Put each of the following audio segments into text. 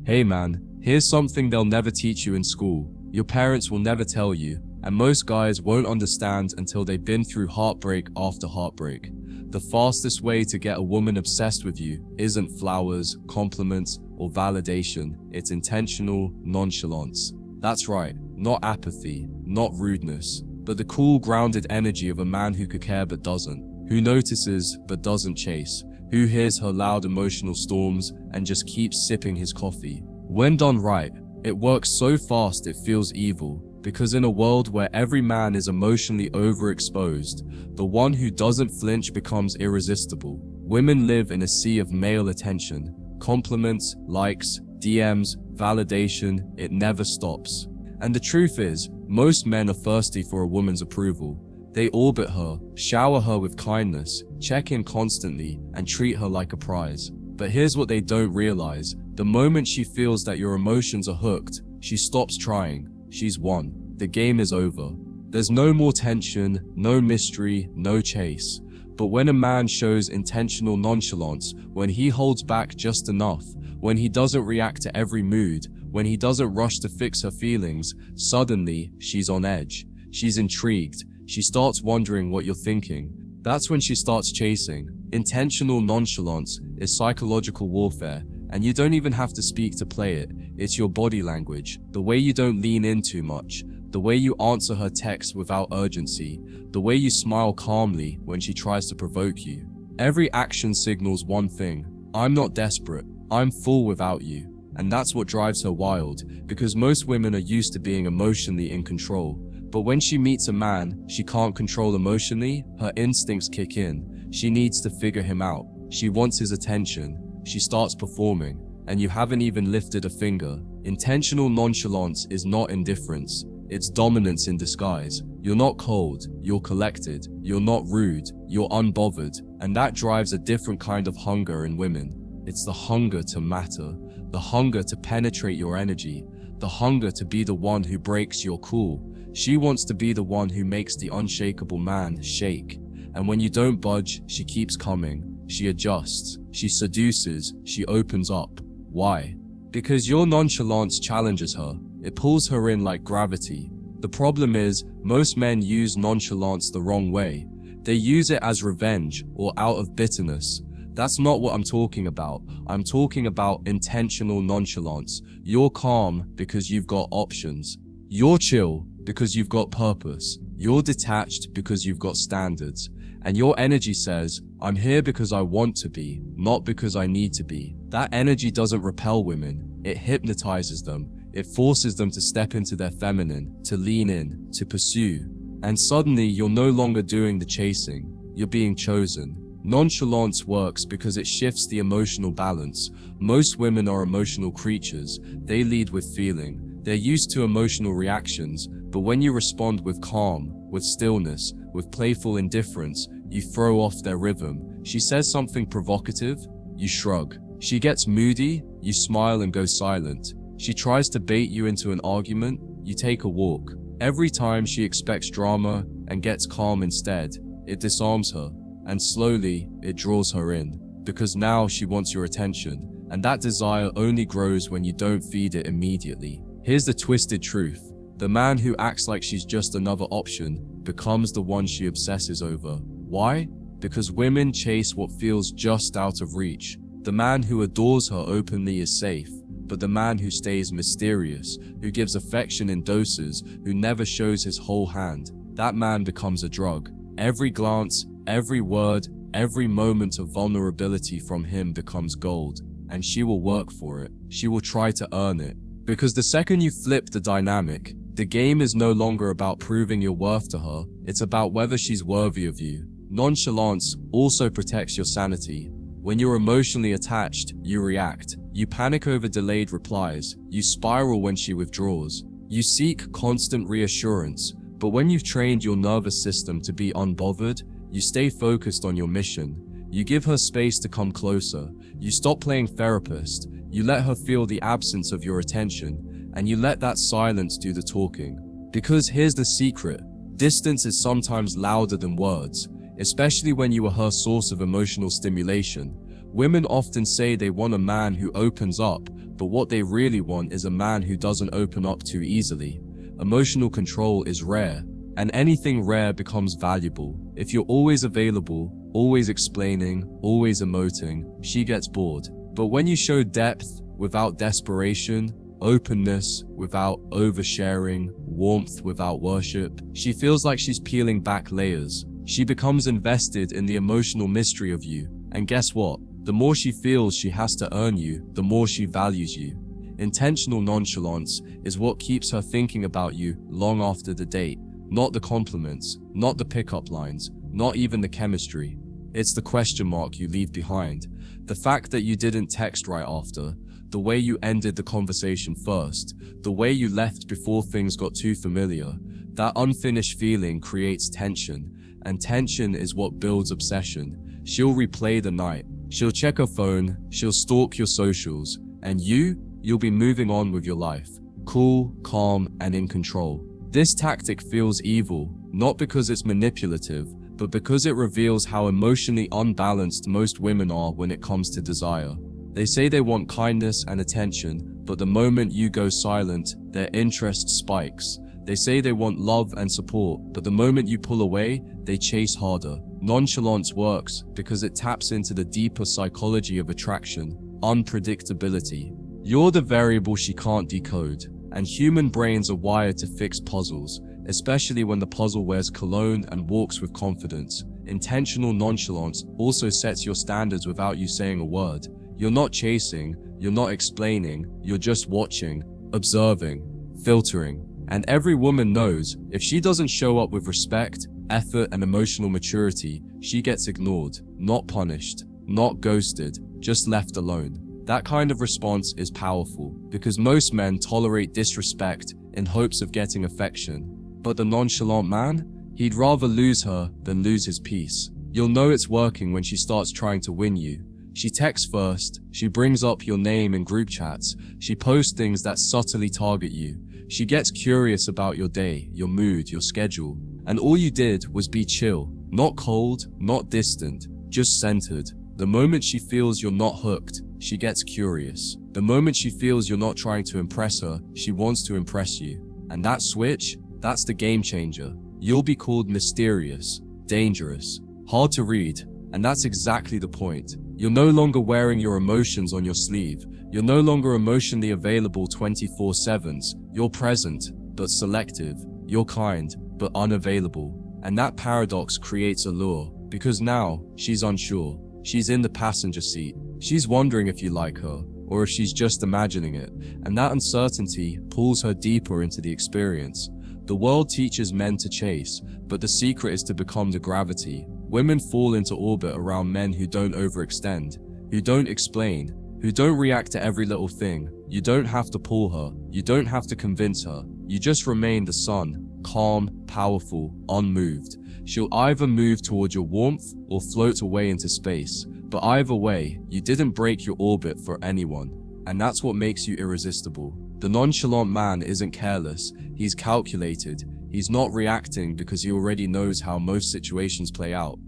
Hey man, here's something they'll never teach you in school. Your parents will never tell you, and most guys won't understand until they've been through heartbreak after heartbreak. The fastest way to get a woman obsessed with you isn't flowers, compliments, or validation. It's intentional nonchalance. That's right, not apathy, not rudeness, but the cool, grounded energy of a man who could care but doesn't, who notices but doesn't chase, who hears her loud emotional storms and just keeps sipping his coffee. When done right, it works so fast it feels evil, because in a world where every man is emotionally overexposed, the one who doesn't flinch becomes irresistible. Women live in a sea of male attention, compliments, likes, DMs, validation. It never stops. And the truth is, most men are thirsty for a woman's approval. They orbit her, shower her with kindness, check in constantly, and treat her like a prize. But here's what they don't realize. The moment she feels that your emotions are hooked, she stops trying. She's won. The game is over. There's no more tension, no mystery, no chase. But when a man shows intentional nonchalance, when he holds back just enough, when he doesn't react to every mood, when he doesn't rush to fix her feelings, suddenly she's on edge. She's intrigued. She starts wondering what you're thinking. That's when she starts chasing. Intentional nonchalance is psychological warfare, and you don't even have to speak to play it. It's your body language, the way you don't lean in too much, the way you answer her texts without urgency, the way you smile calmly when she tries to provoke you. Every action signals one thing: I'm not desperate, I'm full without you. And that's what drives her wild, because most women are used to being emotionally in control. But when she meets a man she can't control emotionally, her instincts kick in. She needs to figure him out. She wants his attention. She starts performing, and you haven't even lifted a finger. Intentional nonchalance is not indifference. It's dominance in disguise. You're not cold, you're collected. You're not rude, you're unbothered. And that drives a different kind of hunger in women. It's the hunger to matter, the hunger to penetrate your energy, the hunger to be the one who breaks your cool. She wants to be the one who makes the unshakable man shake. And when you don't budge, she keeps coming. She adjusts, she seduces, she opens up. Why? Because your nonchalance challenges her. It pulls her in like gravity. The problem is, most men use nonchalance the wrong way. They use it as revenge or out of bitterness. That's not what I'm talking about. I'm talking about intentional nonchalance. You're calm because you've got options. You're chill because you've got purpose. You're detached because you've got standards. And your energy says, I'm here because I want to be, not because I need to be. That energy doesn't repel women. It hypnotizes them. It forces them to step into their feminine, to lean in, to pursue. And suddenly you're no longer doing the chasing. You're being chosen. Nonchalance works because it shifts the emotional balance. Most women are emotional creatures. They lead with feeling. They're used to emotional reactions, but when you respond with calm, with stillness, with playful indifference, you throw off their rhythm. She says something provocative, you shrug. She gets moody, you smile and go silent. She tries to bait you into an argument, you take a walk. Every time she expects drama and gets calm instead, it disarms her, and slowly it draws her in, because now she wants your attention, and that desire only grows when you don't feed it immediately. Here's the twisted truth. The man who acts like she's just another option becomes the one she obsesses over. Why? Because women chase what feels just out of reach. The man who adores her openly is safe, but the man who stays mysterious, who gives affection in doses, who never shows his whole hand, that man becomes a drug. Every glance, every word, every moment of vulnerability from him becomes gold, and she will work for it. She will try to earn it. Because the second you flip the dynamic, the game is no longer about proving your worth to her, it's about whether she's worthy of you. Nonchalance also protects your sanity. When you're emotionally attached, you react. You panic over delayed replies. You spiral when she withdraws. You seek constant reassurance. But when you've trained your nervous system to be unbothered, you stay focused on your mission. You give her space to come closer. You stop playing therapist. You let her feel the absence of your attention, and you let that silence do the talking. Because here's the secret: distance is sometimes louder than words, especially when you are her source of emotional stimulation. Women often say they want a man who opens up, but what they really want is a man who doesn't open up too easily. Emotional control is rare, and anything rare becomes valuable. If you're always available, always explaining, always emoting, she gets bored. But when you show depth without desperation, openness without oversharing, warmth without worship, she feels like she's peeling back layers. She becomes invested in the emotional mystery of you. And guess what? The more she feels she has to earn you, the more she values you. Intentional nonchalance is what keeps her thinking about you long after the date. Not the compliments, not the pickup lines, not even the chemistry. It's the question mark you leave behind. The fact that you didn't text right after, the way you ended the conversation first, the way you left before things got too familiar. That unfinished feeling creates tension, and tension is what builds obsession. She'll replay the night, she'll check her phone, she'll stalk your socials, and you'll be moving on with your life, cool, calm, and in control. This tactic feels evil, not because it's manipulative, but because it reveals how emotionally unbalanced most women are when it comes to desire. They say they want kindness and attention, but the moment you go silent, their interest spikes. They say they want love and support, but the moment you pull away, they chase harder. Nonchalance works because it taps into the deeper psychology of attraction, unpredictability. You're the variable she can't decode, and human brains are wired to fix puzzles, especially when the puzzle wears cologne and walks with confidence. Intentional nonchalance also sets your standards without you saying a word. You're not chasing, you're not explaining, you're just watching, observing, filtering. And every woman knows, if she doesn't show up with respect, effort, and emotional maturity, she gets ignored, not punished, not ghosted, just left alone. That kind of response is powerful, because most men tolerate disrespect in hopes of getting affection. But the nonchalant man? He'd rather lose her than lose his peace. You'll know it's working when she starts trying to win you. She texts first, she brings up your name in group chats, she posts things that subtly target you. She gets curious about your day, your mood, your schedule. And all you did was be chill, not cold, not distant, just centered. The moment she feels you're not hooked, she gets curious. The moment she feels you're not trying to impress her, she wants to impress you. And that switch, that's the game changer. You'll be called mysterious, dangerous, hard to read, and that's exactly the point. You're no longer wearing your emotions on your sleeve. You're no longer emotionally available 24/7. You're present, but selective. You're kind, but unavailable. And that paradox creates allure, because now she's unsure. She's in the passenger seat. She's wondering if you like her, or if she's just imagining it. And that uncertainty pulls her deeper into the experience. The world teaches men to chase, but the secret is to become the gravity. Women fall into orbit around men who don't overextend, who don't explain, who don't react to every little thing. You don't have to pull her, you don't have to convince her. You just remain the sun, calm, powerful, unmoved. She'll either move toward your warmth or float away into space. But either way, you didn't break your orbit for anyone. And that's what makes you irresistible. The nonchalant man isn't careless, he's calculated. He's not reacting because he already knows how most situations play out.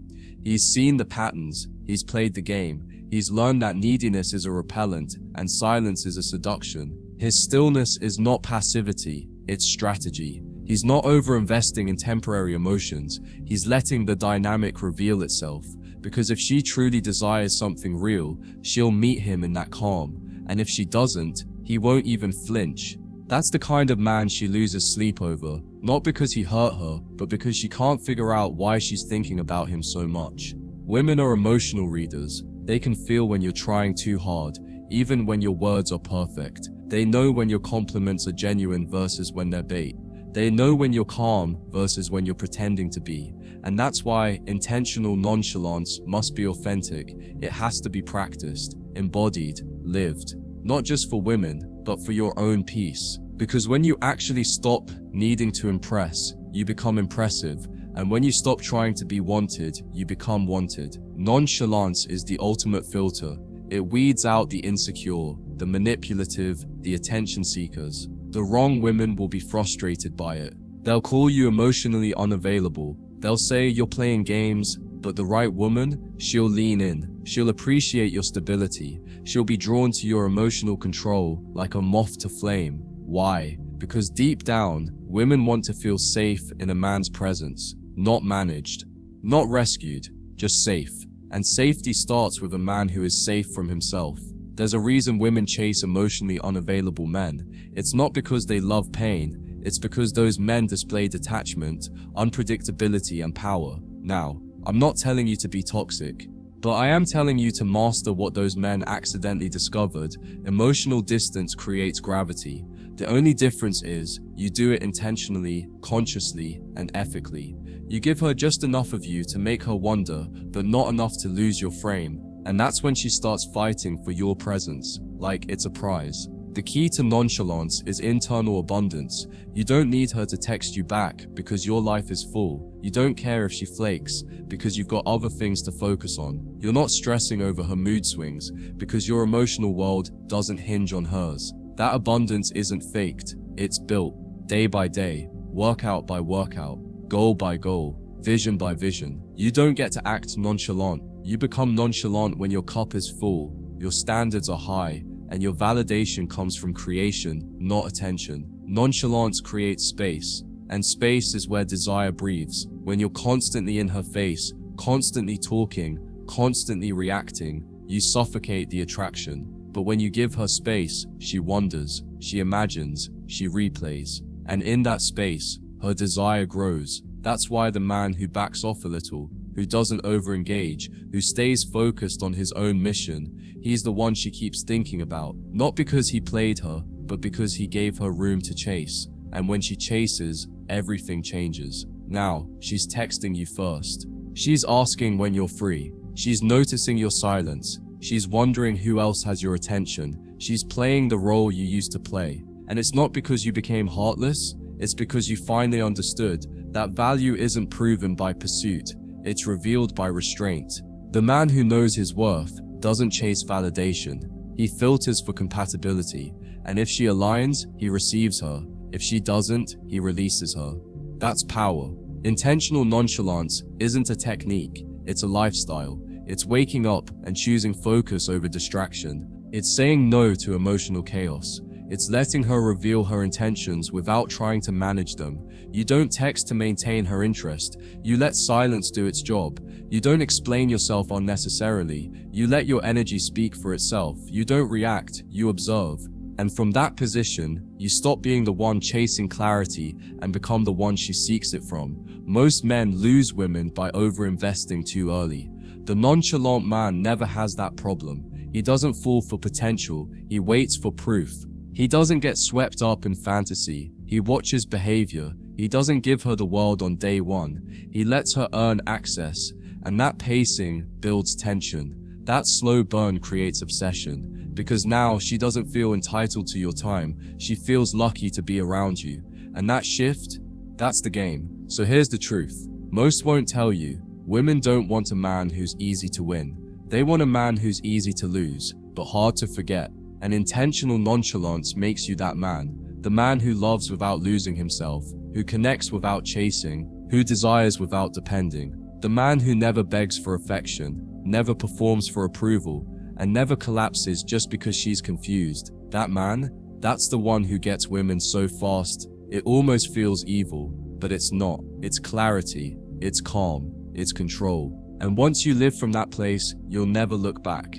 He's seen the patterns, he's played the game, he's learned that neediness is a repellent and silence is a seduction. His stillness is not passivity, it's strategy. He's not over-investing in temporary emotions, he's letting the dynamic reveal itself. Because if she truly desires something real, she'll meet him in that calm. And if she doesn't, he won't even flinch. That's the kind of man she loses sleep over, not because he hurt her, but because she can't figure out why she's thinking about him so much. Women are emotional readers. They can feel when you're trying too hard, even when your words are perfect. They know when your compliments are genuine versus when they're bait. They know when you're calm versus when you're pretending to be. And that's why intentional nonchalance must be authentic. It has to be practiced, embodied, lived. Not just for women, but for your own peace. Because when you actually stop needing to impress, you become impressive. And when you stop trying to be wanted, you become wanted. Nonchalance is the ultimate filter. It weeds out the insecure, the manipulative, the attention seekers. The wrong women will be frustrated by it. They'll call you emotionally unavailable. They'll say you're playing games, But the right woman, she'll lean in. She'll appreciate your stability. She'll be drawn to your emotional control like a moth to flame. Why? Because deep down, women want to feel safe in a man's presence, not managed, not rescued, just safe. And safety starts with a man who is safe from himself. There's a reason women chase emotionally unavailable men. It's not because they love pain, it's because those men display detachment, unpredictability, and power. Now, I'm not telling you to be toxic, but I am telling you to master what those men accidentally discovered. Emotional distance creates gravity. The only difference is, you do it intentionally, consciously, and ethically. You give her just enough of you to make her wonder, but not enough to lose your frame. And that's when she starts fighting for your presence, like it's a prize. The key to nonchalance is internal abundance. You don't need her to text you back because your life is full. You don't care if she flakes because you've got other things to focus on. You're not stressing over her mood swings because your emotional world doesn't hinge on hers. That abundance isn't faked, it's built, day by day, workout by workout, goal by goal, vision by vision. You don't get to act nonchalant. You become nonchalant when your cup is full, your standards are high, and your validation comes from creation, not attention. Nonchalance creates space, and space is where desire breathes. When you're constantly in her face, constantly talking, constantly reacting, you suffocate the attraction. But when you give her space, she wonders, she imagines, she replays. And in that space, her desire grows. That's why the man who backs off a little, who doesn't over-engage, who stays focused on his own mission, he's the one she keeps thinking about. Not because he played her, but because he gave her room to chase. And when she chases, everything changes. Now, she's texting you first. She's asking when you're free. She's noticing your silence. She's wondering who else has your attention. She's playing the role you used to play. And it's not because you became heartless, it's because you finally understood that value isn't proven by pursuit, it's revealed by restraint. The man who knows his worth doesn't chase validation. He filters for compatibility, and if she aligns, he receives her. If she doesn't, he releases her. That's power. Intentional nonchalance isn't a technique, it's a lifestyle. It's waking up and choosing focus over distraction. It's saying no to emotional chaos. It's letting her reveal her intentions without trying to manage them. You don't text to maintain her interest. You let silence do its job. You don't explain yourself unnecessarily. You let your energy speak for itself. You don't react, you observe. And from that position, you stop being the one chasing clarity and become the one she seeks it from. Most men lose women by over-investing too early. The nonchalant man never has that problem. He doesn't fall for potential, he waits for proof. He doesn't get swept up in fantasy, he watches behavior. He doesn't give her the world on day one. He lets her earn access, and that pacing builds tension. That slow burn creates obsession, because now she doesn't feel entitled to your time, she feels lucky to be around you. And that shift, that's the game. So here's the truth. Most won't tell you. Women don't want a man who's easy to win. They want a man who's easy to lose, but hard to forget. And intentional nonchalance makes you that man. The man who loves without losing himself, who connects without chasing, who desires without depending. The man who never begs for affection, never performs for approval, and never collapses just because she's confused. That man, that's the one who gets women so fast, it almost feels evil, but it's not. It's clarity, it's calm, it's control. And once you live from that place, you'll never look back.